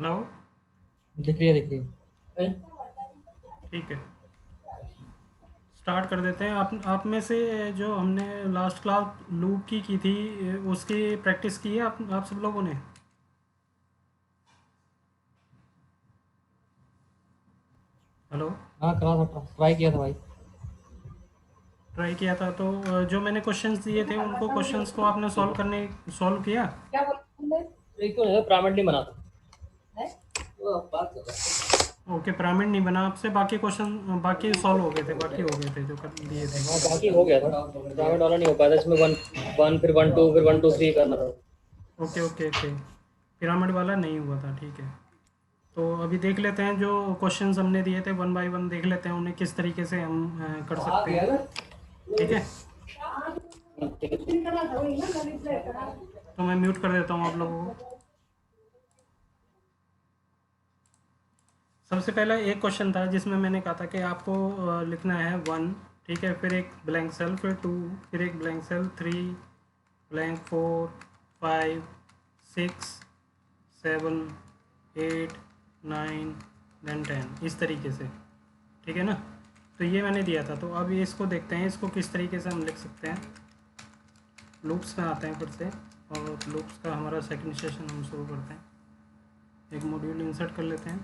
Hello. दिख रही है। ठीक है, स्टार्ट कर देते हैं। आप में से जो हमने लास्ट क्लास लूप की थी, उसकी प्रैक्टिस की है आप सब लोगों ने? हेलो। हाँ करा था, ट्राई किया था भाई। ट्राई किया था तो जो मैंने क्वेश्चंस दिए थे उनको क्वेश्चंस को आपने सॉल्व किया? क्या बोला तुमने? एक तो है पिरामिड नहीं बना था है। वो बात कर रहा ओके, पिरामिड नहीं बना आपसे, बाकी क्वेश्चन बाकी सॉल्व हो गए थे, बाकी हो गए थे जो कर दिए थे। है। हाँ बाकी हो गया था, पिरामिड वाला नहीं हो पाया था। इसमें वन वन फिर वन टू फिर वन टू थ्री करना था। ओके ओके ओके, पिरामिड वाला नहीं हुआ था, ठीक है। तो अभी देख लेते हैं जो क्वेश्चंस हमने दिए थे, वन बाय वन देख लेते हैं उन्हें किस तरीके से हम कर तो आ सकते गया हैं। ना। ठीक है, ठीक है। तो मैं म्यूट कर देता हूँ आप लोगों को। सबसे पहला एक क्वेश्चन था जिसमें मैंने कहा था कि आपको लिखना है वन, ठीक है, फिर एक ब्लैंक सेल, फिर टू, फिर एक blank cell, three, blank, four, five, six, seven, eight, nine, then ten, इस तरीके से। ठीक है ना? तो ये मैंने दिया था। तो अब ये इसको देखते हैं, इसको किस तरीके से हम लिख सकते हैं। लूप्स में आते हैं फिर से, और लूप्स का हमारा सेकंड सेशन हम शुरू करते हैं। एक मॉड्यूल इंसर्ट कर लेते हैं,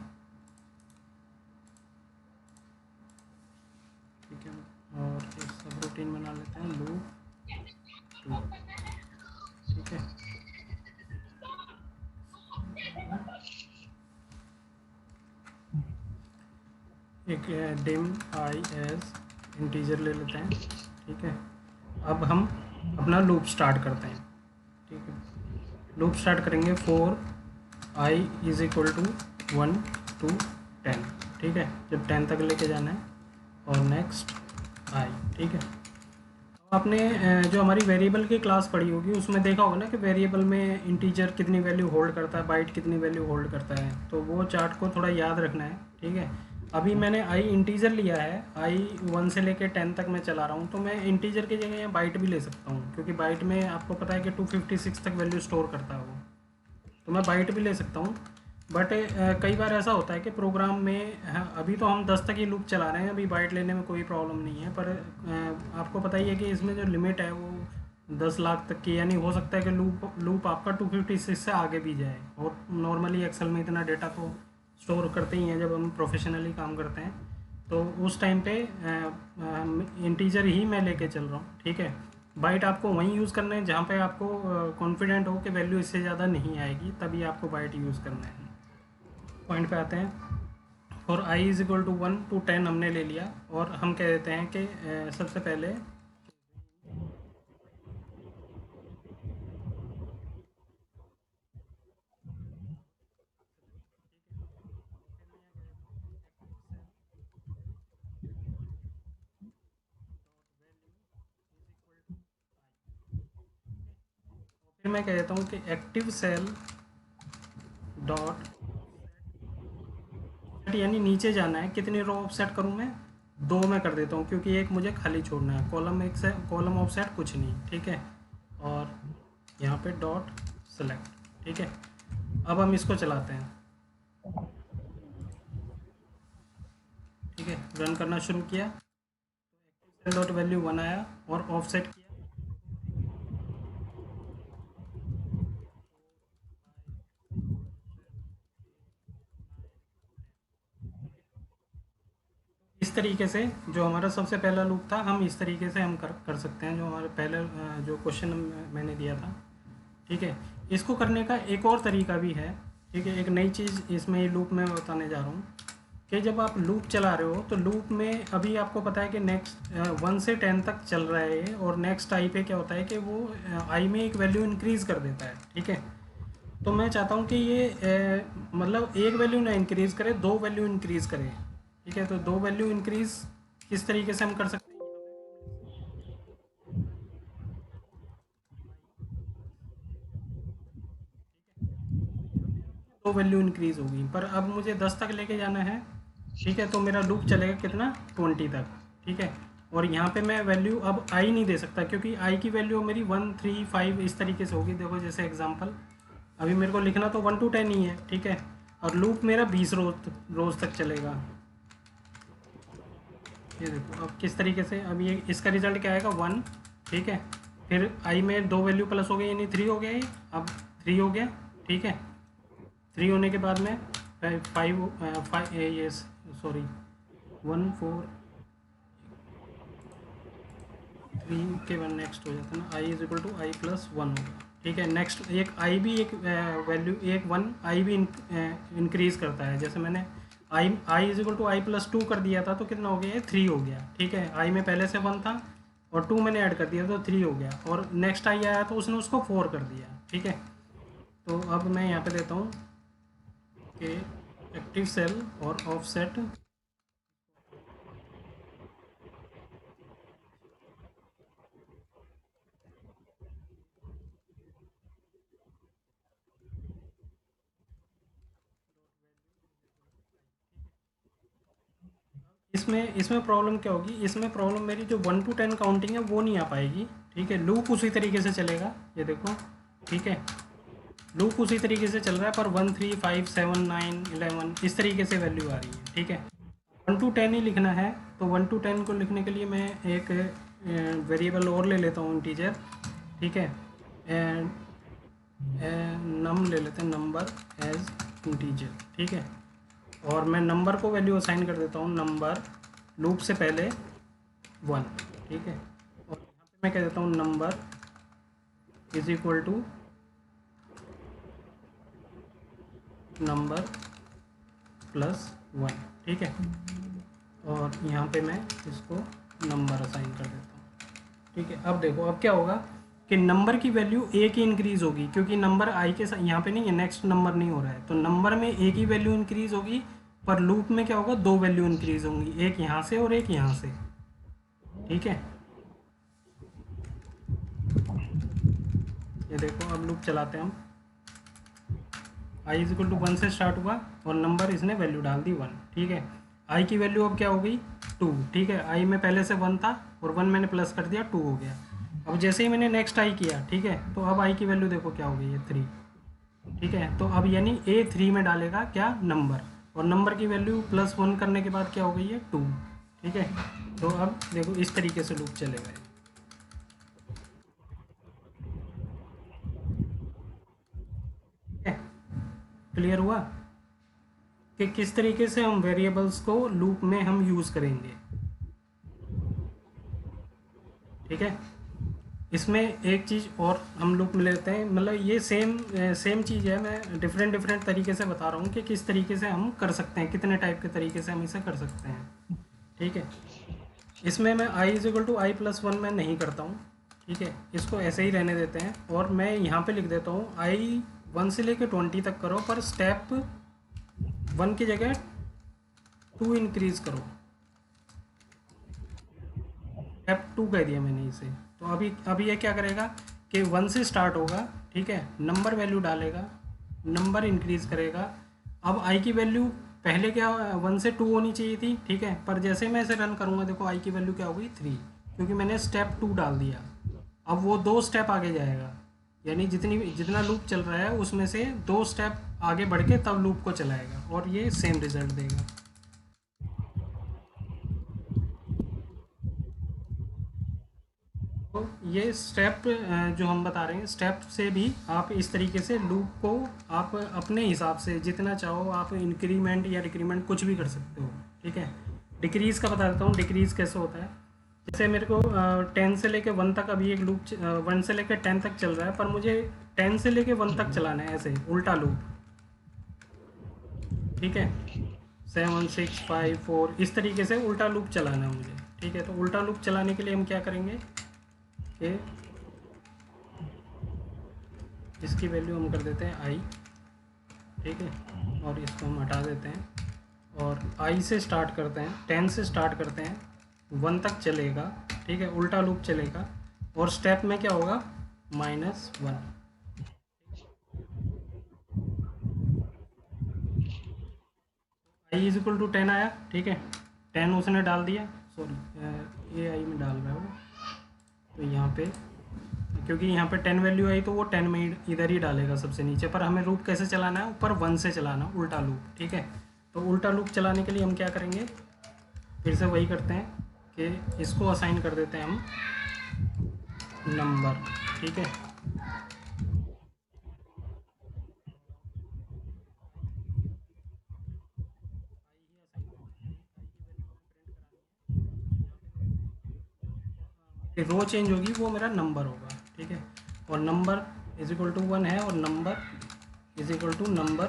ठीक है, और एक सब रूटीन बना लेते हैं, लूप टू, ठीक है। एक डिम आई एस इंटीजर ले लेते हैं, ठीक है। अब हम अपना लूप स्टार्ट करते हैं, ठीक है। लूप स्टार्ट करेंगे for i is equal to one to ten, ठीक है, जब टेन तक लेके जाना है, और नेक्स्ट आई, ठीक है। आपने जो हमारी वेरिएबल की क्लास पढ़ी होगी उसमें देखा होगा ना कि वेरिएबल में इंटीजर कितनी वैल्यू होल्ड करता है, बाइट कितनी वैल्यू होल्ड करता है, तो वो चार्ट को थोड़ा याद रखना है, ठीक है। अभी मैंने आई इंटीजर लिया है, आई वन से लेके टेन तक मैं चला रहा हूँ, तो मैं इंटीजर की जगह यहाँ बाइट भी ले सकता हूँ, क्योंकि बाइट में आपको पता है कि 256 तक वैल्यू स्टोर करता है वो। तो मैं बाइट भी ले सकता हूँ। बट कई बार ऐसा होता है कि प्रोग्राम में, हाँ, अभी तो हम 10 तक ही लूप चला रहे हैं, अभी बाइट लेने में कोई प्रॉब्लम नहीं है, पर आपको पता ही है कि इसमें जो लिमिट है वो 10 लाख तक की, यानी हो सकता है कि लूप लूप आपका 256 से आगे भी जाए, और नॉर्मली एक्सेल में इतना डेटा तो स्टोर करते ही हैं जब हम प्रोफेशनली काम करते हैं। तो उस टाइम पे इंटीजर ही मैं लेके चल रहा हूँ, ठीक है। बाइट आपको वहीं यूज़ करना है जहाँ पे आपको कॉन्फिडेंट हो कि वैल्यू इससे ज़्यादा नहीं आएगी, तभी आपको बाइट यूज़ करना है। पॉइंट पे आते हैं। और i is equal to one to ten हमने ले लिया, और हम कह देते हैं कि सबसे पहले फिर मैं कह देता हूँ कि एक्टिव सेल डॉट, यानी नीचे जाना है, कितनी रो ऑफसेट करूँ मैं? दो में कर देता हूँ, क्योंकि एक मुझे खाली छोड़ना है, कॉलम एक से कॉलम ऑफसेट कुछ नहीं, ठीक है। और यहाँ पे डॉट सेलेक्ट, ठीक है। अब हम इसको चलाते हैं, ठीक है, रन करना शुरू किया, सेल डॉट वैल्यू वन आया, और ऑफसेट किया, इस तरीके से जो हमारा सबसे पहला लूप था, हम इस तरीके से हम कर सकते हैं, जो हमारे पहले जो क्वेश्चन मैंने दिया था, ठीक है। इसको करने का एक और तरीका भी है, ठीक है। एक नई चीज़ इसमें ये लूप में बताने जा रहा हूँ, कि जब आप लूप चला रहे हो तो लूप में अभी आपको पता है कि नेक्स्ट वन से टेन तक चल रहा है ये, और नेक्स्ट आई पे क्या होता है कि वो आई में एक वैल्यू इंक्रीज़ कर देता है, ठीक है। तो मैं चाहता हूँ कि ये मतलब एक वैल्यू ना इंक्रीज़ करे, दो वैल्यू इंक्रीज़ करे, ठीक है। तो दो वैल्यू इंक्रीज़ किस तरीके से हम कर सकते हैं? दो वैल्यू इंक्रीज़ होगी, पर अब मुझे 10 तक लेके जाना है, ठीक है। तो मेरा लूप चलेगा कितना? 20 तक, ठीक है। और यहाँ पे मैं वैल्यू अब आई नहीं दे सकता, क्योंकि आई की वैल्यू मेरी वन थ्री फाइव इस तरीके से होगी। देखो जैसे एग्जांपल, अभी मेरे को लिखना तो वन टू टेन ही है, ठीक है। और लूप मेरा 20 रोज तक चलेगा। ये देखो अब किस तरीके से, अब ये इसका रिजल्ट क्या आएगा 1, ठीक है। फिर आई में 2 वैल्यू प्लस हो गई यानी 3 हो गया ये, अब 3 हो गया, ठीक है। 3 होने के बाद में 5 ये सॉरी 1 4 3 के बाद नेक्स्ट हो जाता है ना, i is equal to i plus 1 होगा, ठीक है। नेक्स्ट एक आई भी एक वैल्यू एक 1 आई भी इंक्रीज़ करता है। जैसे मैंने i is equal to i plus 2 कर दिया था तो कितना हो गया ये 3 हो गया, ठीक है। आई में पहले से 1 था और 2 मैंने ऐड कर दिया तो 3 हो गया, और नेक्स्ट आई आया तो उसने उसको 4 कर दिया, ठीक है। तो अब मैं यहाँ पे देता हूँ कि एक्टिव सेल और ऑफसेट इसमें इसमें प्रॉब्लम क्या होगी, इसमें प्रॉब्लम मेरी जो 1 to 10 काउंटिंग है वो नहीं आ पाएगी, ठीक है। लूप उसी तरीके से चलेगा, ये देखो, ठीक है। लूप उसी तरीके से चल रहा है पर 1 3 5 7 9 11 इस तरीके से वैल्यू आ रही है, ठीक है। 1 to 10 ही लिखना है तो 1 to 10 को लिखने के लिए मैं एक वेरिएबल और ले लेता हूँ इंटीजर, ठीक है। नम ले लेते हैं, नंबर एज इंटीजर, ठीक है। और मैं नंबर को वैल्यू असाइन कर देता हूँ नंबर लूप से पहले 1, ठीक है। और यहाँ पे मैं कह देता हूँ number is equal to number plus 1, ठीक है। और यहाँ पे मैं इसको नंबर असाइन कर देता हूँ, ठीक है। अब देखो अब क्या होगा कि नंबर की वैल्यू एक ही इंक्रीज़ होगी, क्योंकि नंबर आई के साथ यहाँ पे नहीं है, नेक्स्ट नंबर नहीं हो रहा है, तो नंबर में एक ही वैल्यू इंक्रीज़ होगी। पर लूप में क्या होगा, 2 वैल्यू इंक्रीज़ होंगी, एक यहाँ से और एक यहाँ से, ठीक है। ये देखो अब लूप चलाते हैं हम, आई इज इक्वल टू 1 से स्टार्ट हुआ और नंबर इसने वैल्यू डाल दी 1, ठीक है। आई की वैल्यू अब क्या हो गई 2, ठीक है। आई में पहले से 1 था और 1 मैंने प्लस कर दिया 2 हो गया। अब जैसे ही मैंने नेक्स्ट आई किया, ठीक है, तो अब आई की वैल्यू देखो क्या हो गई है 3, ठीक है। तो अब यानी ए 3 में डालेगा क्या नंबर, और नंबर की वैल्यू +1 करने के बाद क्या हो गई है 2, ठीक है। तो अब देखो इस तरीके से लूप चलेगा, क्लियर हुआ कि किस तरीके से हम वेरिएबल्स को लूप में हम यूज़ करेंगे, ठीक है। इसमें एक चीज़ और हम लूप में लेते हैं, मतलब ये सेम चीज़ है, मैं डिफरेंट तरीके से बता रहा हूँ कि किस तरीके से हम कर सकते हैं, कितने टाइप के तरीके से हम इसे कर सकते हैं, ठीक है। इसमें मैं i is equal to i plus 1 मैं नहीं करता हूँ, ठीक है। इसको ऐसे ही रहने देते हैं और मैं यहाँ पे लिख देता हूँ आई 1 से लेकर 20 तक करो, पर स्टेप 1 की जगह 2 इंक्रीज़ करो, स्टेप 2 कह दिया मैंने इसे। तो अभी ये क्या करेगा कि 1 से स्टार्ट होगा, ठीक है, नंबर वैल्यू डालेगा, नंबर इंक्रीज़ करेगा। अब आई की वैल्यू पहले क्या 1 से 2 होनी चाहिए थी, ठीक है, पर जैसे मैं इसे रन करूँगा देखो आई की वैल्यू क्या हो गई 3, क्योंकि मैंने स्टेप 2 डाल दिया। अब वो 2 स्टेप आगे जाएगा, यानी जितना लूप चल रहा है उसमें से 2 स्टेप आगे बढ़ के तब लूप को चलाएगा और ये सेम रिजल्ट देगा। तो ये स्टेप जो हम बता रहे हैं, स्टेप से भी आप इस तरीके से लूप को आप अपने हिसाब से जितना चाहो आप इंक्रीमेंट या डिक्रीमेंट कुछ भी कर सकते हो, ठीक है। डिक्रीज़ का बता देता हूँ, डिक्रीज़ कैसे होता है। जैसे मेरे को 10 से लेके 1 तक अभी एक लूप 1 से लेके 10 तक चल रहा है, पर मुझे 10 से लेके 1 तक चलाना है ऐसे उल्टा लूप, ठीक है। 7 6 5 4 इस तरीके से उल्टा लूप चलाना है मुझे, ठीक है। तो उल्टा लूप चलाने के लिए हम क्या करेंगे कि इसकी वैल्यू हम कर देते हैं आई, ठीक है, और इसको हम हटा देते हैं और आई से स्टार्ट करते हैं, 10 से स्टार्ट करते हैं, 1 तक चलेगा, ठीक है, उल्टा लूप चलेगा और स्टेप में क्या होगा -1। आई इज इक्वल टू 10 आया, ठीक है, 10 उसने डाल दिया, सॉरी ये आई में डाल रहा है वो, तो यहाँ पे क्योंकि यहाँ पे 10 वैल्यू आई तो वो 10 में इधर ही डालेगा सबसे नीचे, पर हमें लूप कैसे चलाना है, ऊपर 1 से चलाना, उल्टा लूप। ठीक है, तो उल्टा लूप चलाने के लिए हम क्या करेंगे, फिर से वही करते हैं कि इसको असाइन कर देते हैं हम नंबर। ठीक है, रो चेंज होगी वो मेरा नंबर होगा। ठीक है, और नंबर इज इक्वल टू 1 है, और number is equal to number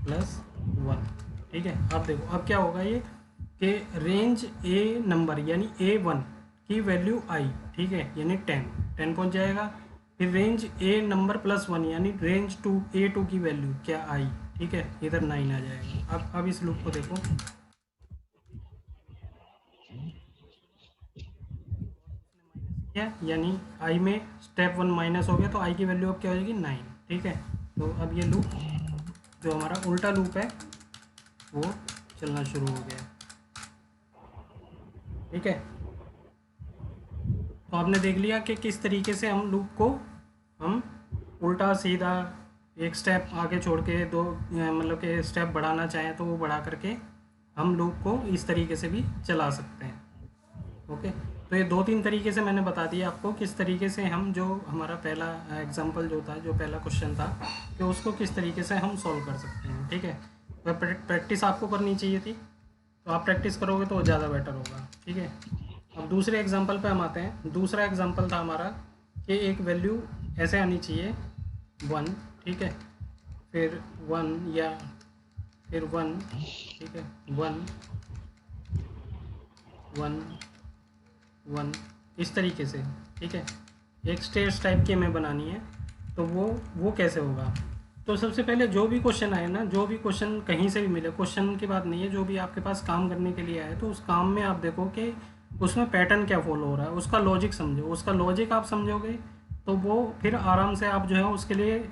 plus 1। ठीक है, अब देखो अब क्या होगा ये कि रेंज ए नंबर यानी A1 की वैल्यू आई। ठीक है, यानी 10 पहुंच जाएगा। फिर रेंज ए नंबर प्लस 1 यानी रेंज A2 की वैल्यू क्या आई। ठीक है, इधर 9 आ जाएगा। अब इस लूप को देखो, यानी आई में स्टेप 1 माइनस हो गया, तो आई की वैल्यू अब क्या हो जाएगी 9। ठीक है, तो अब ये लूप जो हमारा उल्टा लूप है वो चलना शुरू हो गया। ठीक है, तो आपने देख लिया कि किस तरीके से हम लूप को हम उल्टा सीधा एक स्टेप आगे छोड़ के दो मतलब कि स्टेप बढ़ाना चाहें तो वो बढ़ा करके हम लूप को इस तरीके से भी चला सकते हैं। ओके, तो ये 2-3 तरीके से मैंने बता दिया आपको किस तरीके से हम जो हमारा पहला एग्जांपल जो था, जो पहला क्वेश्चन था, कि उसको किस तरीके से हम सॉल्व कर सकते हैं। ठीक है, तो प्रैक्टिस आपको करनी चाहिए थी, तो आप प्रैक्टिस करोगे तो ज़्यादा बेटर होगा। ठीक है, अब दूसरे एग्जांपल पे हम आते हैं। दूसरा एग्जांपल था हमारा कि एक वैल्यू ऐसे आनी चाहिए 1। ठीक है, फिर 1 या फिर 1। ठीक है, 1 1 1 इस तरीके से। ठीक है, एक स्टेयर्स टाइप की हमें बनानी है, तो वो कैसे होगा। तो सबसे पहले जो भी क्वेश्चन आए ना, जो भी क्वेश्चन कहीं से भी मिले, क्वेश्चन की बात नहीं है, जो भी आपके पास काम करने के लिए आए तो उस काम में आप देखो कि उसमें पैटर्न क्या फॉलो हो रहा है, उसका लॉजिक समझो। उसका लॉजिक आप समझोगे तो वो फिर आराम से आप जो है उसके लिए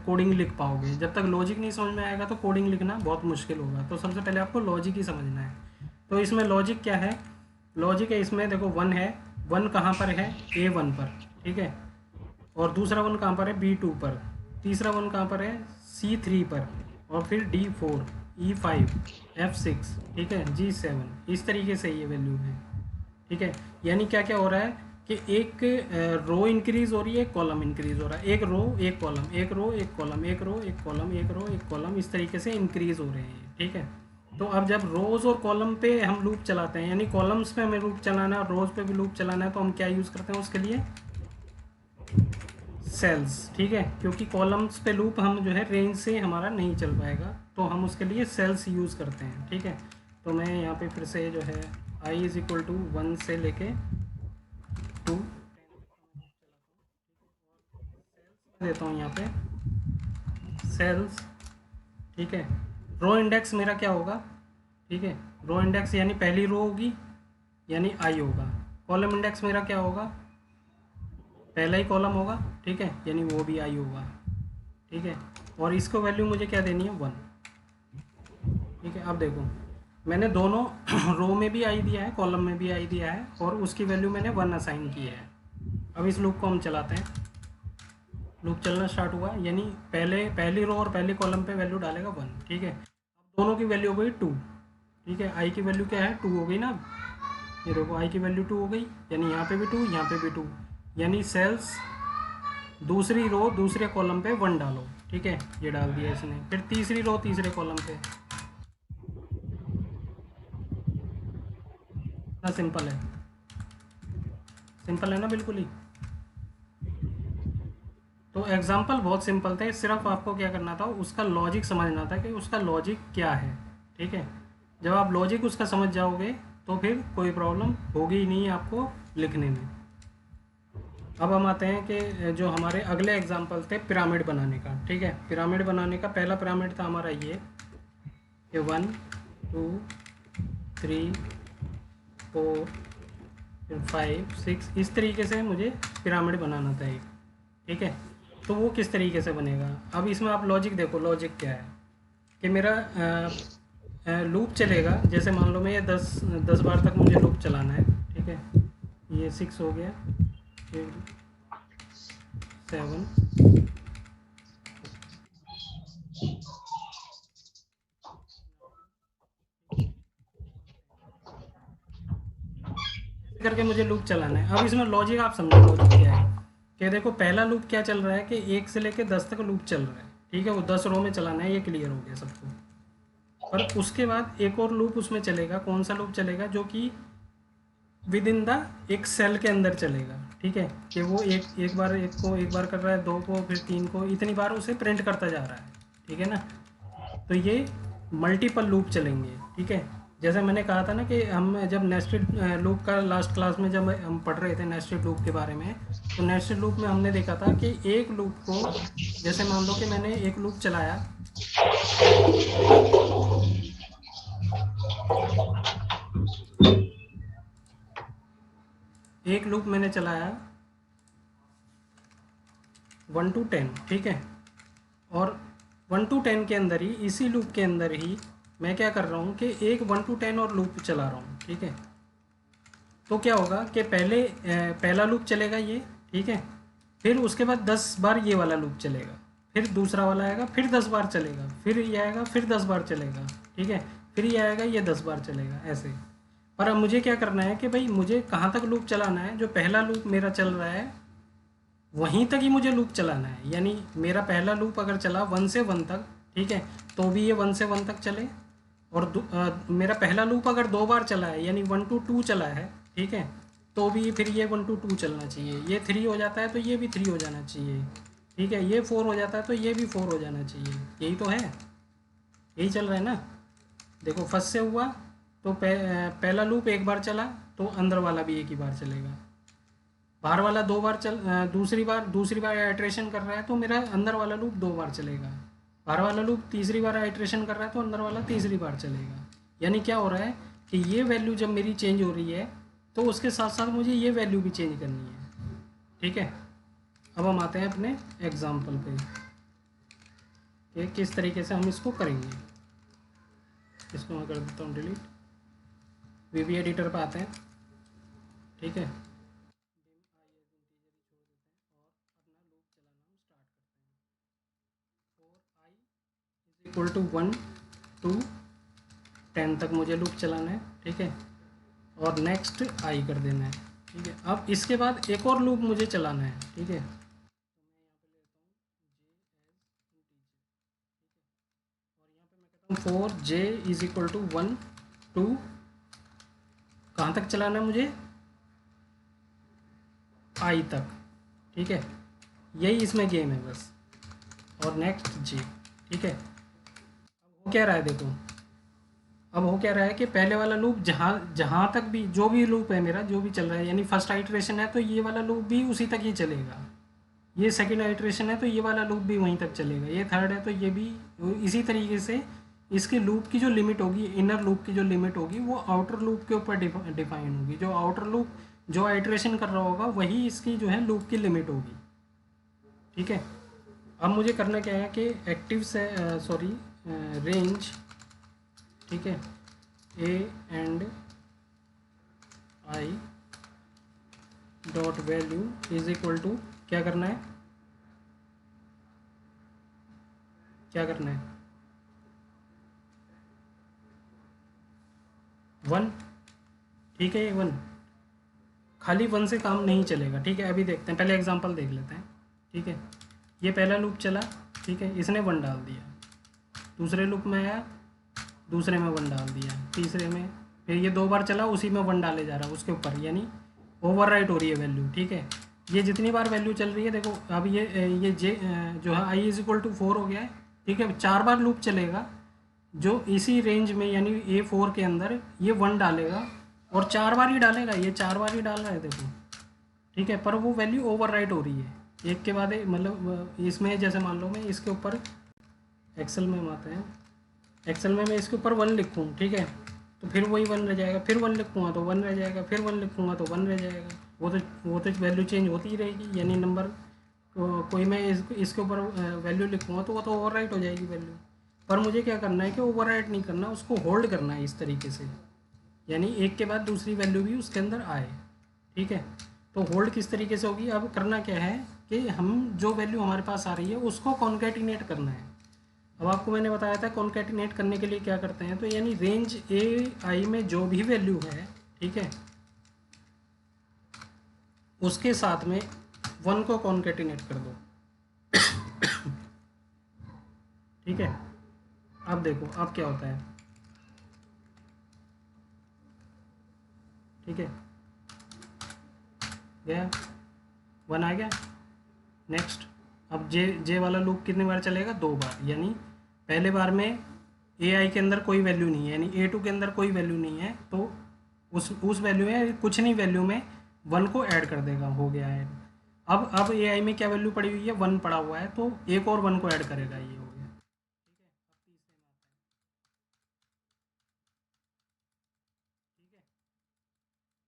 कोडिंग लिख पाओगे। जब तक लॉजिक नहीं समझ में आएगा तो कोडिंग लिखना बहुत मुश्किल होगा। तो सबसे पहले आपको लॉजिक ही समझना है। तो इसमें लॉजिक क्या है, लॉजिक है इसमें देखो 1 है। 1 कहाँ पर है, A1 पर। ठीक है, और दूसरा 1 कहाँ पर है, B2 पर। तीसरा 1 कहाँ पर है, C3 पर, और फिर D4, E5, F6। ठीक है, G7। इस तरीके से ये वैल्यू है। ठीक है, यानी क्या क्या हो रहा है कि एक रो इंक्रीज हो रही है, एक कॉलम इंक्रीज हो रहा है, एक रो एक कॉलम, एक रो एक कॉलम, एक रो एक कॉलम, एक रो एक कॉलम, इस तरीके से इंक्रीज हो रहे हैं। ठीक है, तो अब जब रोज़ और कॉलम पे हम लूप चलाते हैं, यानी कॉलम्स पे हमें लूप चलाना है और रोज़ पे भी लूप चलाना है, तो हम क्या यूज़ करते हैं उसके लिए, सेल्स। ठीक है, क्योंकि कॉलम्स पे लूप हम जो है रेंज से हमारा नहीं चल पाएगा, तो हम उसके लिए सेल्स यूज़ करते हैं। ठीक है, तो मैं यहाँ पे फिर से जो है i इज़ इक्वल टू 1 से लेके 2 देता हूँ यहाँ पे सेल्स। ठीक है, रो इंडेक्स मेरा क्या होगा, ठीक है, रो इंडेक्स यानी पहली रो होगी यानी आई होगा। कॉलम इंडेक्स मेरा क्या होगा, पहला ही कॉलम होगा। ठीक है, यानी वो भी आई होगा। ठीक है, और इसको वैल्यू मुझे क्या देनी है, 1। ठीक है, अब देखो मैंने दोनों रो में भी आई दिया है, कॉलम में भी आई दिया है, और उसकी वैल्यू मैंने 1 असाइन की है। अब इस लूप को हम चलाते हैं। लूप चलना स्टार्ट हुआ, यानी पहली रो और पहली कॉलम पे वैल्यू डालेगा 1। ठीक है, अब दोनों की वैल्यू हो गई 2। ठीक है, आई की वैल्यू क्या है, 2 हो गई ना। ये देखो आई की वैल्यू 2 हो गई, यानी यहाँ पे भी 2, यहाँ पे भी 2, यानी सेल्स दूसरी रो दूसरे कॉलम पे 1 डालो। ठीक है, ये डाल दिया इसने। फिर तीसरी रो तीसरे कॉलम पे। इतना सिंपल है, सिंपल है ना, बिल्कुल ही। तो एग्जाम्पल बहुत सिंपल थे, सिर्फ आपको क्या करना था, उसका लॉजिक समझना था कि उसका लॉजिक क्या है। ठीक है, जब आप लॉजिक उसका समझ जाओगे तो फिर कोई प्रॉब्लम होगी ही नहीं आपको लिखने में। अब हम आते हैं कि जो हमारे अगले एग्जाम्पल थे पिरामिड बनाने का। ठीक है, पिरामिड बनाने का पहला पिरामिड था हमारा ये 1 2 3 4 फिर 5 6, इस तरीके से मुझे पिरामिड बनाना था एक। ठीक है, तो वो किस तरीके से बनेगा। अब इसमें आप लॉजिक देखो, लॉजिक क्या है कि मेरा लूप चलेगा। जैसे मान लो मैं ये 10 बार तक मुझे लूप चलाना है। ठीक है, ये 6 हो गया, फिर 7 करके मुझे लूप चलाना है। अब इसमें लॉजिक आप समझो, लॉजिक क्या है कि देखो पहला लूप क्या चल रहा है कि 1 से लेके 10 तक लूप चल रहा है, ठीक है, वो 10 रो में चलाना है, ये क्लियर हो गया सबको। पर उसके बाद एक और लूप उसमें चलेगा, कौन सा लूप चलेगा, जो कि विद इन द एक सेल के अंदर चलेगा, ठीक है, कि वो एक बार एक को एक बार कर रहा है, 2 को, फिर 3 को, इतनी बार उसे प्रिंट करता जा रहा है, ठीक है ना। तो ये मल्टीपल लूप चलेंगे, ठीक है। जैसे मैंने कहा था ना कि हम जब नेस्टेड लूप का लास्ट क्लास में जब हम पढ़ रहे थे नेस्टेड लूप के बारे में, तो नेस्टेड लूप में हमने देखा था कि एक लूप को, जैसे मान लो कि मैंने एक लूप चलाया, एक लूप मैंने चलाया 1 to 10, ठीक है, और 1 to 10 के अंदर ही, इसी लूप के अंदर ही मैं क्या कर रहा हूँ कि एक 1 to 10 और लूप चला रहा हूँ, ठीक है। तो क्या होगा कि पहला लूप चलेगा ये, ठीक है, फिर उसके बाद 10 बार ये वाला लूप चलेगा, फिर दूसरा वाला आएगा, फिर 10 बार चलेगा, फिर ये आएगा, फिर 10 बार चलेगा, ठीक है, फिर ये आएगा, ये 10 बार चलेगा, ऐसे। पर अब मुझे क्या करना है कि भाई मुझे कहाँ तक लूप चलाना है, जो पहला लूप मेरा चल रहा है वहीं तक ही मुझे लूप चलाना है। यानी मेरा पहला लूप अगर चला 1 से 1 तक, ठीक है, तो भी ये 1 से 1 तक चले, और मेरा पहला लूप अगर 2 बार चला है, यानी 1 to 2 चला है, ठीक है, तो भी फिर ये 1 to 2 चलना चाहिए। ये 3 हो जाता है तो ये भी 3 हो जाना चाहिए, ठीक है, ये 4 हो जाता है तो ये भी 4 हो जाना चाहिए। यही तो है, यही चल रहा है ना। देखो फर्स्ट से हुआ तो पहला लूप एक बार चला, तो अंदर वाला भी एक ही बार चलेगा। बाहर वाला 2 बार दूसरी बार आइट्रेशन कर रहा है तो मेरा अंदर वाला लूप 2 बार चलेगा। बाहर वाला लूप तीसरी बार आइट्रेशन कर रहा है तो अंदर वाला तीसरी बार चलेगा। यानी क्या हो रहा है कि ये वैल्यू जब मेरी चेंज हो रही है तो उसके साथ साथ मुझे ये वैल्यू भी चेंज करनी है, ठीक है। अब हम आते हैं अपने एग्जाम्पल पे कि किस तरीके से हम इसको करेंगे। इसको मैं कर देता हूँ डिलीट, वीबी एडिटर पे आते हैं, ठीक है। इक्वल टू 1 to 10 तक मुझे लूप चलाना है, ठीक है, और नेक्स्ट आई कर देना है, ठीक है। अब इसके बाद एक और लूप मुझे चलाना है, ठीक है। For j is equal to 1 to कहाँ तक चलाना है मुझे, आई तक, ठीक है। यही इसमें गेम है बस, और नेक्स्ट j, ठीक है। अब हो क्या रहा है देखो, अब हो क्या रहा है कि पहले वाला लूप जहाँ तक भी, जो भी लूप है मेरा, जो भी चल रहा है, यानी फर्स्ट आइट्रेशन है तो ये वाला लूप भी उसी तक ही चलेगा। ये सेकंड आइट्रेशन है तो ये वाला लूप भी वहीं तक चलेगा। ये थर्ड है तो ये भी इसी तरीके से। इसके लूप की जो लिमिट होगी, इनर लूप की जो लिमिट होगी, वो आउटर लूप के ऊपर डिफाइन होगी। जो आउटर लूप जो आइट्रेशन कर रहा होगा वही इसकी जो है लूप की लिमिट होगी, ठीक है। अब मुझे करना क्या है कि एक्टिव से रेंज, ठीक है, a and i dot value is equal to क्या करना है, क्या करना है 1, ठीक है। ये 1, खाली 1 से काम नहीं चलेगा, ठीक है। अभी देखते हैं, पहले एग्जांपल देख लेते हैं, ठीक है। ये पहला लूप चला, ठीक है, इसने 1 डाल दिया, दूसरे लूप में आया, दूसरे में 1 डाल दिया, तीसरे में, फिर ये 2 बार चला, उसी में 1 डाले जा रहा है उसके ऊपर, यानी ओवरराइट हो रही है वैल्यू, ठीक है। ये जितनी बार वैल्यू चल रही है, देखो अब ये जे जो है आई इज इक्वल टू 4 हो गया है, ठीक है। 4 बार लूप चलेगा जो इसी रेंज में, यानी A4 के अंदर ये 1 डालेगा, और 4 बार ही डालेगा, ये 4 बार ही डाल रहा है देखो, ठीक है। पर वो वैल्यू ओवरराइट हो रही है एक के बाद एक, मतलब इसमें जैसे मान लो मैं इसके ऊपर एक्सेल में हम आते हैं, एक्सेल में मैं इसके ऊपर 1 लिखूँ, ठीक है, तो फिर वही 1 रह जाएगा, फिर 1 लिखूँगा तो 1 रह जाएगा, फिर 1 लिखूँगा तो 1 रह जाएगा। वो तो वैल्यू चेंज होती ही रहेगी, यानी नंबर कोई मैं इसके ऊपर वैल्यू लिखूँगा तो वो तो ओवरराइट हो जाएगी वैल्यू। पर मुझे क्या करना है कि ओवरराइट नहीं करना, उसको होल्ड करना है इस तरीके से, यानी एक के बाद दूसरी वैल्यू भी उसके अंदर आए, ठीक है। तो होल्ड किस तरीके से होगी, अब करना क्या है कि हम जो वैल्यू हमारे पास आ रही है उसको कॉन्कैटिनेट करना है। अब आपको मैंने बताया था कॉन्कैटिनेट करने के लिए क्या करते हैं, तो यानी रेंज ए आई में जो भी वैल्यू है, ठीक है, उसके साथ में 1 को कॉन्कैटिनेट कर दो, ठीक है। अब देखो अब क्या होता है, ठीक है, गया 1 आ गया। नेक्स्ट, अब जे जे वाला लूप कितनी बार चलेगा, 2 बार, यानी पहले बार में ए आई के अंदर कोई वैल्यू नहीं है, यानी A2 के अंदर कोई वैल्यू नहीं है, तो उस वैल्यू में कुछ नहीं, वैल्यू में 1 को ऐड कर देगा, हो गया ऐड। अब ए आई में क्या वैल्यू पड़ी हुई है, 1 पड़ा हुआ है, तो एक और 1 को ऐड करेगा, ये हो गया, ठीक है। अब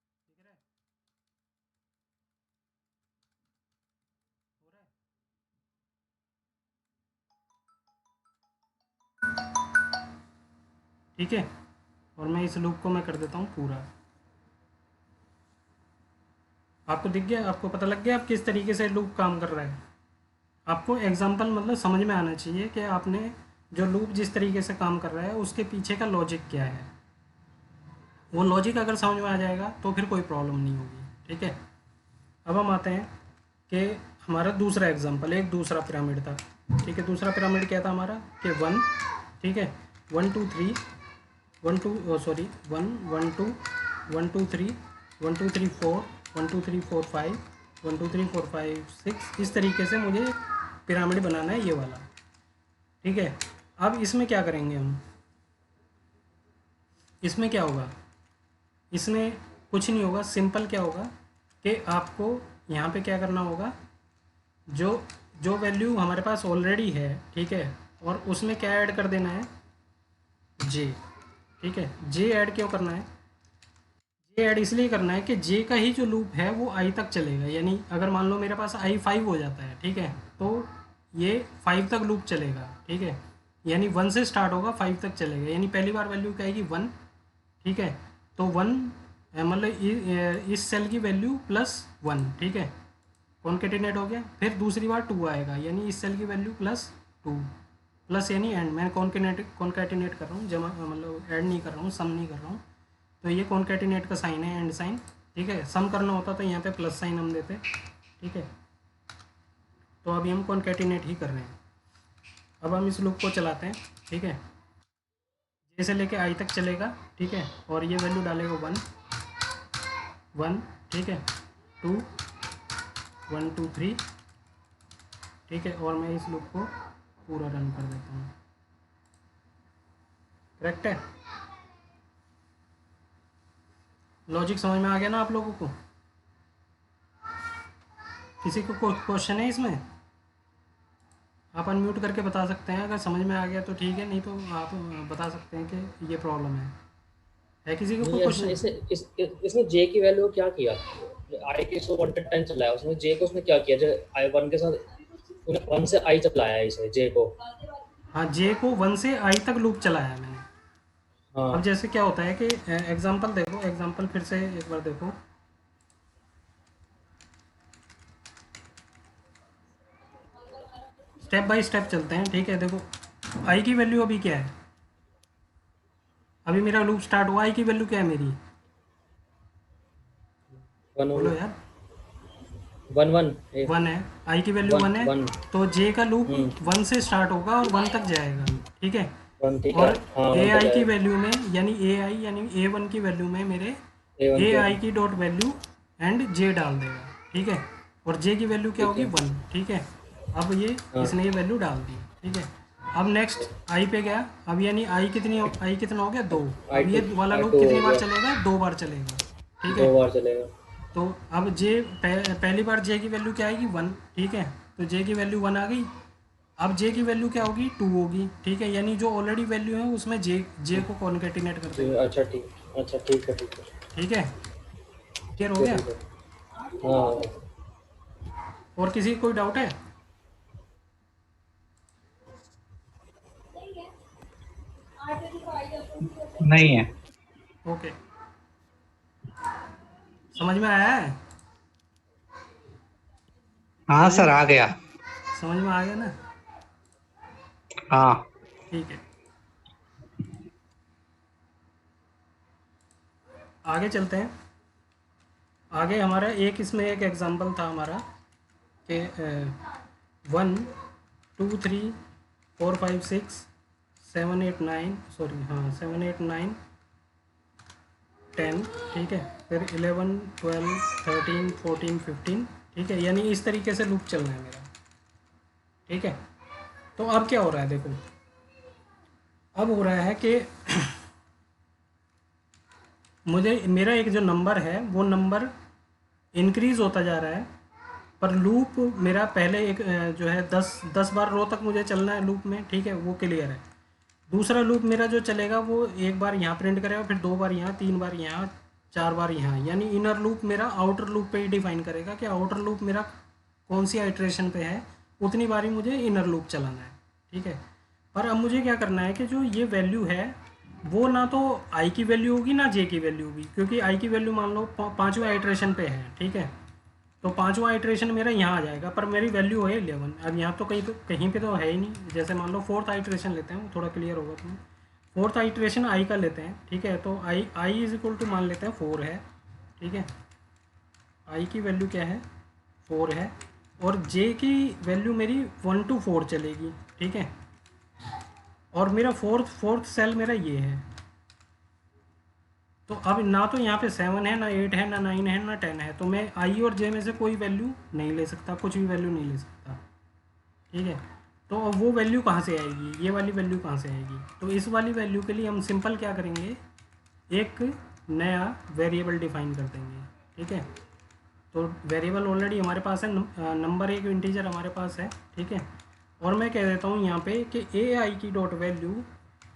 तीसरे में आता है, ठीक है, दिख रहा है, हो रहा है, ठीक है। और मैं इस लूप को मैं कर देता हूँ पूरा। आपको दिख गया, आपको पता लग गया अब किस तरीके से लूप काम कर रहा है। आपको एग्जांपल मतलब समझ में आना चाहिए कि आपने जो लूप जिस तरीके से काम कर रहा है उसके पीछे का लॉजिक क्या है। वो लॉजिक अगर समझ में आ जाएगा तो फिर कोई प्रॉब्लम नहीं होगी, ठीक है। अब हम आते हैं कि हमारा दूसरा एग्जांपल, एक दूसरा पिरामिड था, ठीक है। दूसरा पिरामिड क्या था हमारा कि 1, ठीक है, 1 2 3 1 2 सॉरी 1 1 2 1 2 3 1 2 3 4 1 2 3 4 5 1 2 3 4 5 6, इस तरीके से मुझे पिरामिड बनाना है ये वाला, ठीक है। अब इसमें क्या करेंगे हम, इसमें क्या होगा, इसमें कुछ नहीं होगा, सिंपल क्या होगा कि आपको यहाँ पे क्या करना होगा, जो जो वैल्यू हमारे पास ऑलरेडी है, ठीक है, और उसमें क्या ऐड कर देना है, जे, ठीक है। जे ऐड क्यों करना है, जे ऐड इसलिए करना है कि जे का ही जो लूप है वो आई तक चलेगा, यानी अगर मान लो मेरे पास आई 5 हो जाता है, ठीक है, तो ये 5 तक लूप चलेगा, ठीक है, यानी 1 से स्टार्ट होगा 5 तक चलेगा, यानी पहली बार वैल्यू क्या आएगी 1, ठीक है, तो 1 मतलब इस सेल की वैल्यू प्लस 1, ठीक है, कॉन्केटिनेट हो गया। फिर दूसरी बार 2 आएगा, यानी इस सेल की वैल्यू प्लस 2, प्लस यानी एंड, मैं कॉन्केटिनेट कर रहा हूँ, जमा मतलब ऐड नहीं कर रहा हूँ, सम नहीं कर रहा हूँ, तो ये कॉन्केटिनेट का साइन है, एंड साइन, ठीक है। सम करना होता तो यहाँ पे प्लस साइन हम देते, ठीक है। तो अभी हम कॉन्केटिनेट ही कर रहे हैं। अब हम इस लूप को चलाते हैं, ठीक है, जे से लेके आई तक चलेगा, ठीक है, और ये वैल्यू डालेगा 1 1, ठीक है, 2 1 2 3, ठीक है, और मैं इस लूप को पूरा रन कर देता हूँ, करेक्ट है। लॉजिक समझ में आ गया ना आप लोगों को, किसी को क्वेश्चन है इसमें, आप अनम्यूट करके बता सकते हैं, अगर समझ में आ गया तो ठीक है, नहीं तो आप बता सकते हैं कि ये प्रॉब्लम है किसी को कोई नहीं, क्वेश्चन। इसमें जे की वैल्यू क्या किया, आई के 110 चलाया उसने, जे को उसने क्या किया, जो आई 1 के साथ उसने 1 से आई चलाया है इसे, जे को। हाँ, जे को 1 से आई तक लूप चलाया है मैंने। अब हाँ, जैसे क्या होता है कि एग्जांपल देखो, एग्जांपल फिर से एक बार देखो, स्टेप बाय स्टेप चलते हैं, ठीक है। देखो आई की वैल्यू अभी क्या है, अभी मेरा लूप स्टार्ट हुआ, आई की वैल्यू क्या है मेरी, 1 बोलो होगी, यार, 1 1 1 है, आई की वैल्यू 1 है, 1 तो जे का लूप हम्म 1 से स्टार्ट होगा और 1 तक जाएगा, ठीक है। 1, ठीक है, और हाँ ए 1 तक आई की जाएगा, वैल्यू में, यानी ए आई यानी A1 की वैल्यू में मेरे ए 1 ए के, आई की डॉट वैल्यू एंड जे डाल देगा, ठीक है, और जे की वैल्यू क्या ठीक होगी है, 1, ठीक है। अब ये हाँ, इसने ये वैल्यू डाल दी, ठीक है। अब नेक्स्ट आई पे गया, अब यानी आई कितनी आई कितना हो गया 2, आई अब ये 2 वाला आई लूप 2 हो कितनी बार गया, चलेगा, 2 बार चलेगा, ठीक है। 2 बार चलेगा, तो अब जे पहली बार जे की वैल्यू क्या आएगी 1, ठीक है, तो जे की वैल्यू 1 आ गई। अब जे की वैल्यू क्या होगी 2 होगी, ठीक है, यानी जो ऑलरेडी वैल्यू है उसमें जे को कॉन्केटिनेट कर देगा, अच्छा ठीक, अच्छा ठीक है, ठीक है, ठीक है, क्लियर हो ठीक गया। है, ठीक है, हाँ, और किसी को कोई डाउट है, नहीं है। ओके, समझ में आया है। हाँ समझ सर, में आ गया। समझ में आ गया ना? हाँ। ठीक है, आगे चलते हैं। आगे हमारा एक इसमें एक एग्जांपल था हमारा कि 1 2 3 4 5 6 7 8 9, सॉरी हाँ 7 8 9 10, ठीक है, फिर 11 12 13 14 15, ठीक है, यानी इस तरीके से लूप चलना है मेरा। ठीक है, तो अब क्या हो रहा है देखो, अब हो रहा है कि मुझे मेरा एक जो नंबर है वो नंबर इंक्रीज़ होता जा रहा है, पर लूप मेरा पहले एक जो है 10 बार रो तक मुझे चलना है लूप में, ठीक है, वो क्लियर है। दूसरा लूप मेरा जो चलेगा वो एक बार यहाँ प्रिंट करेगा, फिर 2 बार यहाँ, 3 बार यहाँ, 4 बार यहाँ, यानी इनर लूप मेरा आउटर लूप पे ही डिफाइन करेगा कि आउटर लूप मेरा कौन सी आइट्रेशन पे है, उतनी बार ही मुझे इनर लूप चलाना है। ठीक है, पर अब मुझे क्या करना है कि जो ये वैल्यू है वो ना तो आई की वैल्यू होगी ना जे की वैल्यू होगी, क्योंकि आई की वैल्यू मान लो पाँचवें आइट्रेशन पे है। ठीक है, तो पाँचवा आइट्रेशन मेरा यहाँ आ जाएगा, पर मेरी वैल्यू है 11। अब यहाँ तो कहीं पे तो है ही नहीं। जैसे मान लो फोर्थ आइट्रेशन लेते हैं, थोड़ा क्लियर होगा तुम्हें। फोर्थ आइट्रेशन आई का लेते हैं, ठीक है, तो आई आई इज इक्वल टू मान लेते हैं 4 है। ठीक है, आई की वैल्यू क्या है, 4 है, और जे की वैल्यू मेरी 1 to 4 चलेगी। ठीक है, और मेरा फोर्थ सेल मेरा ये है। तो अब ना तो यहाँ पे 7 है, ना 8 है, ना 9 है, ना 10 है, तो मैं आई और जे में से कोई वैल्यू नहीं ले सकता, कुछ भी वैल्यू नहीं ले सकता। ठीक है, तो अब वो वैल्यू कहाँ से आएगी, ये वाली वैल्यू कहाँ से आएगी? तो इस वाली वैल्यू के लिए हम सिंपल क्या करेंगे, एक नया वेरिएबल डिफाइन कर देंगे। ठीक है, तो वेरिएबल ऑलरेडी हमारे पास है, नंबर एक इंटीजर हमारे पास है। ठीक है, और मैं कह देता हूँ यहाँ पे कि ए आई की dot value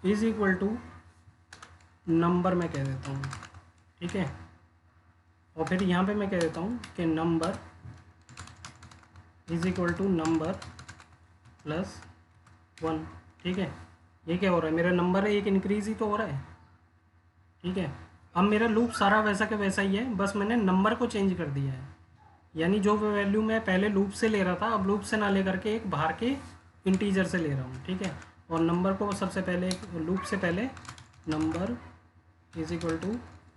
is equal to number, मैं कह देता हूँ। ठीक है, और फिर यहाँ पे मैं कह देता हूँ कि number is equal to number plus 1। ठीक है, ये क्या हो रहा है, मेरा नंबर एक इंक्रीज ही तो हो रहा है। ठीक है, अब मेरा लूप सारा वैसा के वैसा ही है, बस मैंने नंबर को चेंज कर दिया है। यानी जो वैल्यू मैं पहले लूप से ले रहा था, अब लूप से ना ले करके एक बाहर के इंटीजर से ले रहा हूँ। ठीक है, और नंबर को सबसे पहले लूप से पहले नंबर इज इक्वल टू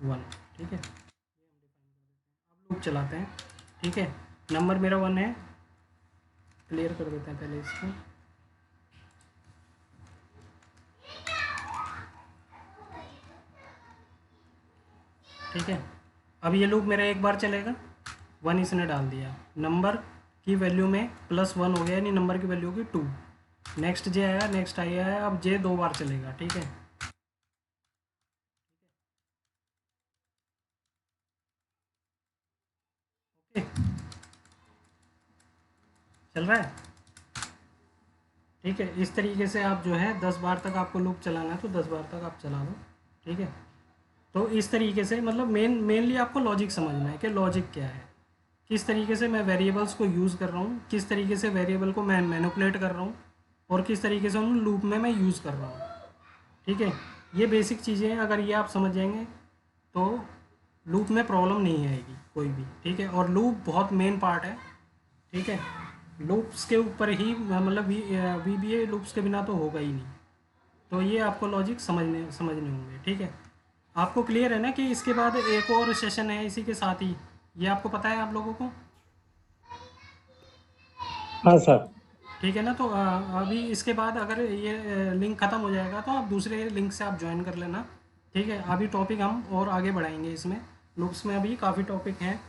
1। ठीक है, अब लूप चलाते हैं। ठीक है, नंबर मेरा 1 है, क्लियर कर देते हैं पहले इसको। ठीक है, अब ये लूप मेरा एक बार चलेगा, 1 इसने डाल दिया, नंबर की वैल्यू में +1 हो गया, यानी नंबर की वैल्यू होगी 2। नेक्स्ट जे आया, नेक्स्ट आई आया, अब जे 2 बार चलेगा। ठीक है, ओके, चल रहा है। ठीक है, इस तरीके से आप जो है 10 बार तक आपको लूप चलाना है तो 10 बार तक आप चला लो। ठीक है, तो इस तरीके से मतलब मेनली आपको लॉजिक समझना है कि लॉजिक क्या है, किस तरीके से मैं वेरिएबल्स को यूज़ कर रहा हूँ, किस तरीके से वेरिएबल को मैं मैनिपुलेट कर रहा हूँ, और किस तरीके से उन लूप में मैं यूज़ कर रहा हूँ। ठीक है, ये बेसिक चीज़ें हैं, अगर ये आप समझ जाएंगे तो लूप में प्रॉब्लम नहीं आएगी कोई भी। ठीक है, और लूप बहुत मेन पार्ट है। ठीक है, लूप्स के ऊपर ही मतलब वी बी ए लूप्स के बिना तो होगा ही नहीं। तो ये आपको लॉजिक समझने होंगे। ठीक है, आपको क्लियर है ना कि इसके बाद एक और सेशन है इसी के साथ ही, ये आपको पता है आप लोगों को? हाँ सर। ठीक है ना, तो अभी इसके बाद अगर ये लिंक ख़त्म हो जाएगा तो आप दूसरे लिंक से आप ज्वाइन कर लेना। ठीक है, अभी टॉपिक हम और आगे बढ़ाएंगे इसमें। लूप्स में अभी काफ़ी टॉपिक हैं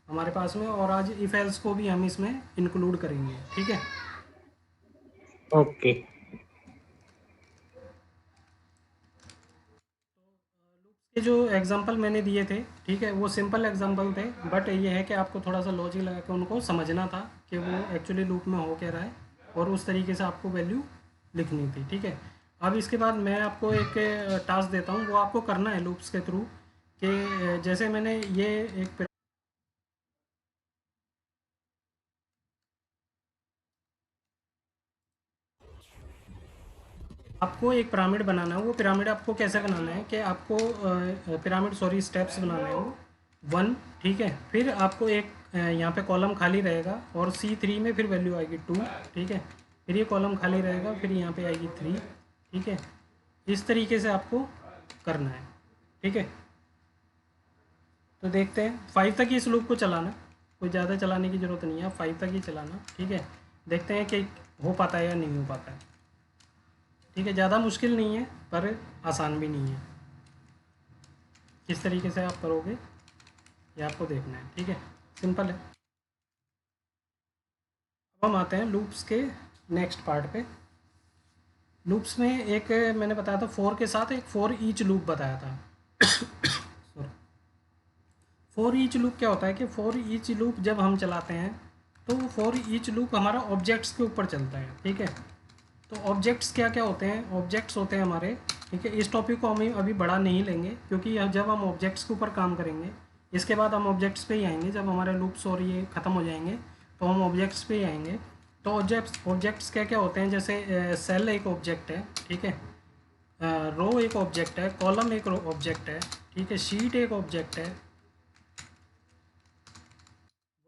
हमारे पास में, और आज इफ एल्स को भी हम इसमें इंक्लूड करेंगे। ठीक है, ओके। ये जो एग्जांपल मैंने दिए थे, ठीक है, वो सिंपल एग्जांपल थे, बट ये है कि आपको थोड़ा सा लॉजिक लगा के उनको समझना था कि वो एक्चुअली लूप में हो क्या रहा है, और उस तरीके से आपको वैल्यू लिखनी थी। ठीक है, अब इसके बाद मैं आपको एक टास्क देता हूँ, वो आपको करना है लूप्स के थ्रू कि जैसे मैंने ये एक आपको एक पिरामिड बनाना है। वो पिरामिड आपको कैसे बनाना है कि आपको पिरामिड सॉरी स्टेप्स बनाने हैं वो। 1, ठीक है। फिर आपको एक यहाँ पे कॉलम खाली रहेगा और C3 में फिर वैल्यू आएगी 2, ठीक है। फिर ये कॉलम खाली रहेगा, फिर यहाँ पे आएगी 3, ठीक है। इस तरीके से आपको करना है, ठीक है। तो देखते हैं 5 तक ही इस लूप को चलाना, कोई ज़्यादा चलाने की ज़रूरत नहीं है, 5 तक ही चलाना, ठीक है। देखते हैं कि हो पाता है या नहीं हो पाता है, ठीक है। ज़्यादा मुश्किल नहीं है पर आसान भी नहीं है। किस तरीके से आप करोगे ये आपको देखना है, ठीक है। सिंपल है। अब हम आते हैं लूप्स के नेक्स्ट पार्ट पे। लूप्स में एक मैंने बताया था 4 के साथ एक फॉर ईच लूप बताया था। सॉरी, फॉर ईच लूप क्या होता है कि फॉर ईच लूप जब हम चलाते हैं तो फॉर ईच लूप हमारा ऑब्जेक्ट्स के ऊपर चलता है, ठीक है। तो ऑब्जेक्ट्स क्या क्या होते हैं, ऑब्जेक्ट्स होते हैं हमारे, ठीक है। इस टॉपिक को हम अभी बड़ा नहीं लेंगे क्योंकि जब हम ऑब्जेक्ट्स के ऊपर काम करेंगे इसके बाद हम ऑब्जेक्ट्स पे ही आएंगे। जब हमारे लूप्स और ये ख़त्म हो जाएंगे तो हम ऑब्जेक्ट्स पे ही आएंगे। तो ऑब्जेक्ट्स क्या क्या होते हैं, जैसे सेल एक ऑब्जेक्ट है, ठीक है। रो एक ऑब्जेक्ट है, कॉलम एक ऑब्जेक्ट है, ठीक है। शीट एक ऑब्जेक्ट है,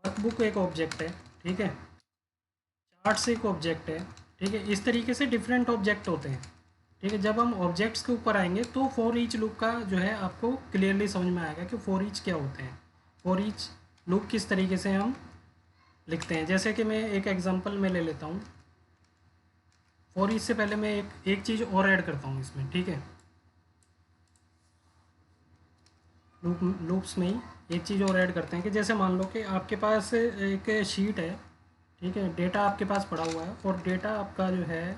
वर्कबुक एक ऑब्जेक्ट है, ठीक है। चार्ट्स एक ऑब्जेक्ट है, ठीक है। इस तरीके से डिफरेंट ऑब्जेक्ट होते हैं, ठीक है। जब हम ऑब्जेक्ट्स के ऊपर आएंगे तो फॉर ईच लूप का जो है आपको क्लियरली समझ में आएगा कि फॉर ईच क्या होते हैं, फॉर ईच लूप किस तरीके से हम लिखते हैं। जैसे कि मैं एक एग्जांपल में ले लेता हूँ। फॉर ईच से पहले मैं एक चीज़ और ऐड करता हूँ इसमें, ठीक है। लूप्स में ही एक चीज़ और ऐड करते हैं कि जैसे मान लो कि आपके पास एक शीट है, ठीक है। डेटा आपके पास पड़ा हुआ है और डेटा आपका जो है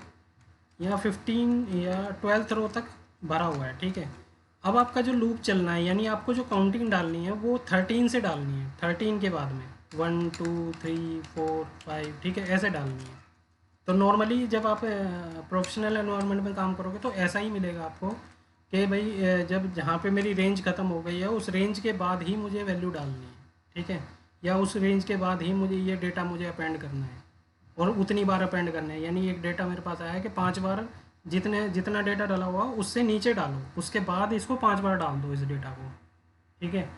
या 15 या 12th रो तक भरा हुआ है, ठीक है। अब आपका जो लूप चलना है यानी आपको जो काउंटिंग डालनी है वो 13 से डालनी है, 13 के बाद में 1 2 3 4 5, ठीक है, ऐसे डालनी है। तो नॉर्मली जब आप प्रोफेशनल एनवायरनमेंट में काम करोगे तो ऐसा ही मिलेगा आपको कि भाई जब जहाँ पे मेरी रेंज ख़त्म हो गई है उस रेंज के बाद ही मुझे वैल्यू डालनी है, ठीक है। या उस रेंज के बाद ही मुझे ये डेटा मुझे अपेंड करना है और उतनी बार अपेंड करना है। यानी एक डेटा मेरे पास आया है कि 5 बार जितना डेटा डाला हुआ उससे नीचे डालो, उसके बाद इसको 5 बार डाल दो इस डेटा को, ठीक है।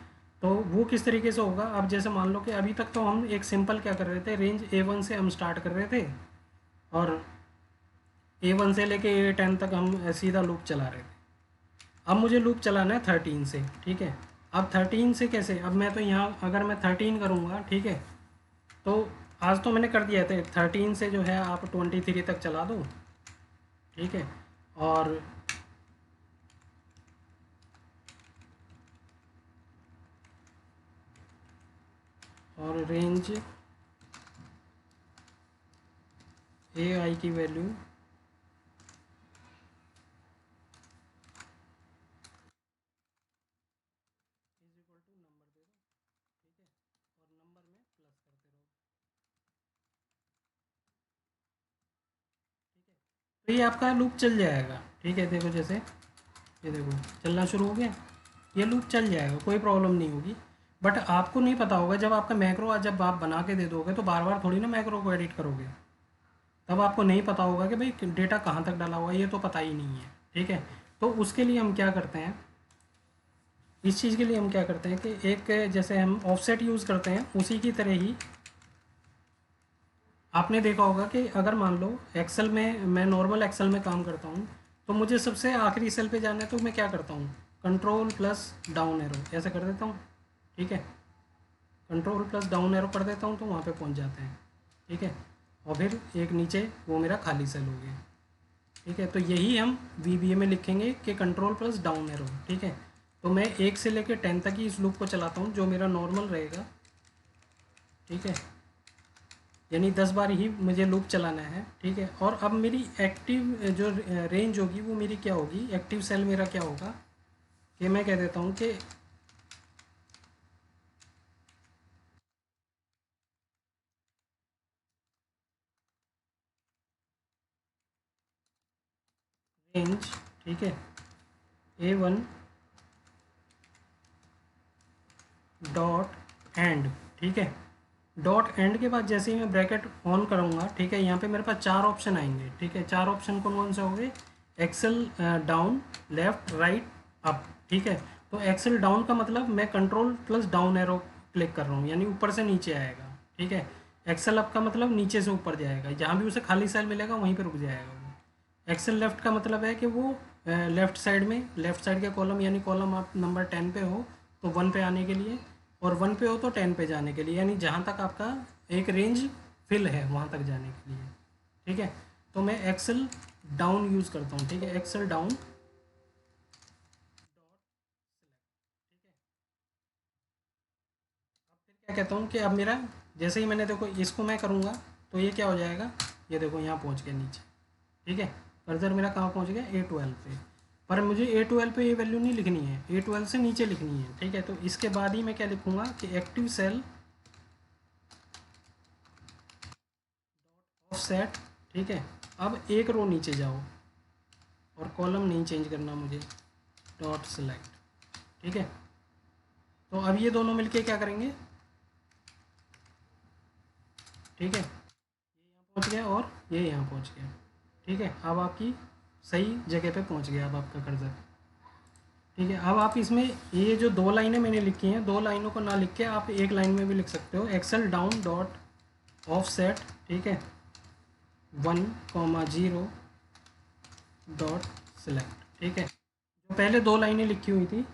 तो वो किस तरीके से होगा, अब जैसे मान लो कि अभी तक तो हम एक सिंपल क्या कर रहे थे, रेंज A1 से हम स्टार्ट कर रहे थे और A1 से लेके A10 तक हम सीधा लूप चला रहे थे। अब मुझे लूप चलाना है 13 से, ठीक है। अब 13 से कैसे, अब मैं तो यहाँ अगर मैं 13 करूँगा, ठीक है, तो आज तो मैंने कर दिया था 13 से जो है आप 23 तक चला दो, ठीक है। और रेंज AI की वैल्यू तो ये आपका लूप चल जाएगा, ठीक है। देखो जैसे ये देखो चलना शुरू हो गया, ये लूप चल जाएगा, कोई प्रॉब्लम नहीं होगी। बट आपको नहीं पता होगा जब आपका मैक्रो आज जब आप बना के दे दोगे तो बार बार थोड़ी ना मैक्रो को एडिट करोगे, तब आपको नहीं पता होगा कि भाई डेटा कहाँ तक डाला हुआ है, ये तो पता ही नहीं है, ठीक है। तो उसके लिए हम क्या करते हैं, इस चीज़ के लिए हम क्या करते हैं कि एक जैसे हम ऑफसेट यूज़ करते हैं उसी की तरह ही आपने देखा होगा कि अगर मान लो एक्सेल में, मैं नॉर्मल एक्सेल में काम करता हूँ तो मुझे सबसे आखिरी सेल पे जाना है तो मैं क्या करता हूँ, कंट्रोल प्लस डाउन एरो ऐसे कर देता हूँ, ठीक है। कंट्रोल प्लस डाउन एरो कर देता हूँ तो वहाँ पे पहुँच जाते हैं, ठीक है। और फिर एक नीचे वो मेरा खाली सेल हो गया, ठीक है। तो यही हम VBA में लिखेंगे कि कंट्रोल प्लस डाउन एरो, ठीक है। तो मैं 1 से लेकर 10 तक ही इस लूप को चलाता हूँ जो मेरा नॉर्मल रहेगा, ठीक है। यानी 10 बार ही मुझे लूप चलाना है, ठीक है। और अब मेरी एक्टिव जो रेंज होगी वो मेरी क्या होगी, एक्टिव सेल मेरा क्या होगा कि मैं कह देता हूँ कि रेंज, ठीक है, A1 डॉट एंड, ठीक है। डॉट एंड के बाद जैसे ही मैं ब्रैकेट ऑन करूँगा, ठीक है, यहाँ पे मेरे पास 4 ऑप्शन आएंगे, ठीक है। 4 ऑप्शन कौन कौन से होंगे, exhale down, left, right, up, ठीक है। तो एक्सेल डाउन का मतलब मैं control plus down arrow click कर रहा हूँ, यानी ऊपर से नीचे आएगा। ठीक है। एक्सेल अप का मतलब नीचे से ऊपर जाएगा, जहाँ भी उसे खाली सेल मिलेगा वहीं पर रुक जाएगा वो। एक्सेल लेफ्ट का मतलब है कि वो लेफ्ट साइड में, लेफ्ट साइड के कॉलम, यानी कॉलम आप नंबर 10 पे हो तो 1 पे आने के लिए, और 1 पे हो तो 10 पे जाने के लिए, यानी जहाँ तक आपका एक रेंज फिल है वहाँ तक जाने के लिए। ठीक है। तो मैं एक्सेल डाउन यूज़ करता हूँ। ठीक है, एक्सेल डाउन। क्या कहता हूँ कि अब मेरा, जैसे ही मैंने देखो इसको मैं करूँगा तो ये क्या हो जाएगा, ये देखो यहाँ पहुँच गया नीचे। ठीक है। कर्सर मेरा कहाँ पहुँच गया, A12 पे। पर मुझे A12 पे ये वैल्यू नहीं लिखनी है, A12 से नीचे लिखनी है। ठीक है। तो इसके बाद ही मैं क्या लिखूँगा कि एक्टिव सेल ऑफसेट। ठीक है। अब एक रो नीचे जाओ और कॉलम नहीं चेंज करना मुझे, डॉट सेलेक्ट। ठीक है। तो अब ये दोनों मिलके क्या करेंगे, ठीक है, पहुंच गया और ये यहाँ पहुंच गया। ठीक है। अब आपकी सही जगह पे पहुंच गया अब आपका कर्सर। ठीक है। अब आप इसमें ये जो दो लाइनें मैंने लिखी हैं, दो लाइनों को ना लिख के आप एक लाइन में भी लिख सकते हो, एक्सेल डाउन डॉट ऑफसेट। ठीक है, 1,0 डॉट सेलेक्ट। ठीक है। जो पहले दो लाइनें लिखी हुई थी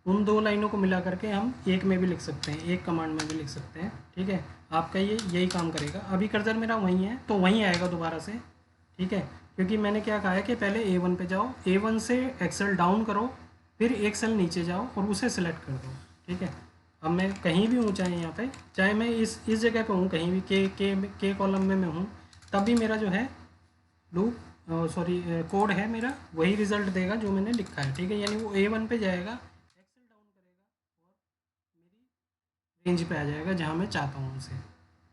उन दो लाइनों को मिला करके हम एक में भी लिख सकते हैं, एक कमांड में भी लिख सकते हैं। ठीक है। आपका ये यही काम करेगा। अभी कर्सर मेरा वहीं है तो वहीं आएगा दोबारा से। ठीक है। क्योंकि मैंने क्या कहा है कि पहले A1 पे जाओ, A1 से एक्सेल डाउन करो, फिर एक सेल नीचे जाओ और उसे सेलेक्ट कर दो। ठीक है। अब मैं कहीं भी हूँ, चाहे यहाँ पे, चाहे मैं इस जगह पे हूँ, कहीं भी के कॉलम में मैं हूँ, तब भी मेरा जो है लूप, सॉरी, कोड है मेरा वही रिजल्ट देगा जो मैंने लिखा है। ठीक है। यानी वो A1 पे जाएगा, एक्सेल डाउन करेगा और मेरी रेंज पे आ जाएगा जहाँ मैं चाहता हूँ उसे।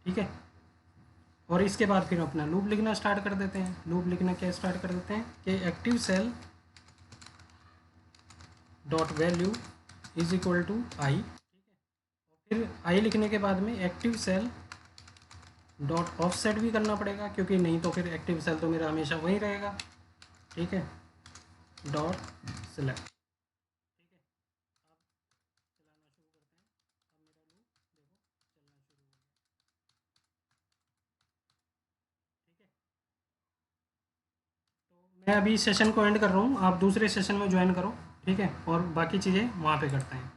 ठीक है। और इसके बाद फिर अपना लूप लिखना स्टार्ट कर देते हैं। लूप लिखना क्या स्टार्ट कर देते हैं कि active cell dot value is equal to i. फिर आई लिखने के बाद में एक्टिव सेल डॉट ऑफसेट भी करना पड़ेगा, क्योंकि नहीं तो फिर एक्टिव सेल तो मेरा हमेशा वहीं रहेगा। ठीक है, डॉट सेलेक्ट। ठीक है। अब चलाना शुरू करते हैं। अब मेरा लूप देखो चलना शुरू हो गया। ठीक है। तो मैं अभी सेशन को एंड कर रहा हूँ, आप दूसरे सेशन में ज्वाइन करो। ठीक है। और बाकी चीज़ें वहाँ पे करते हैं।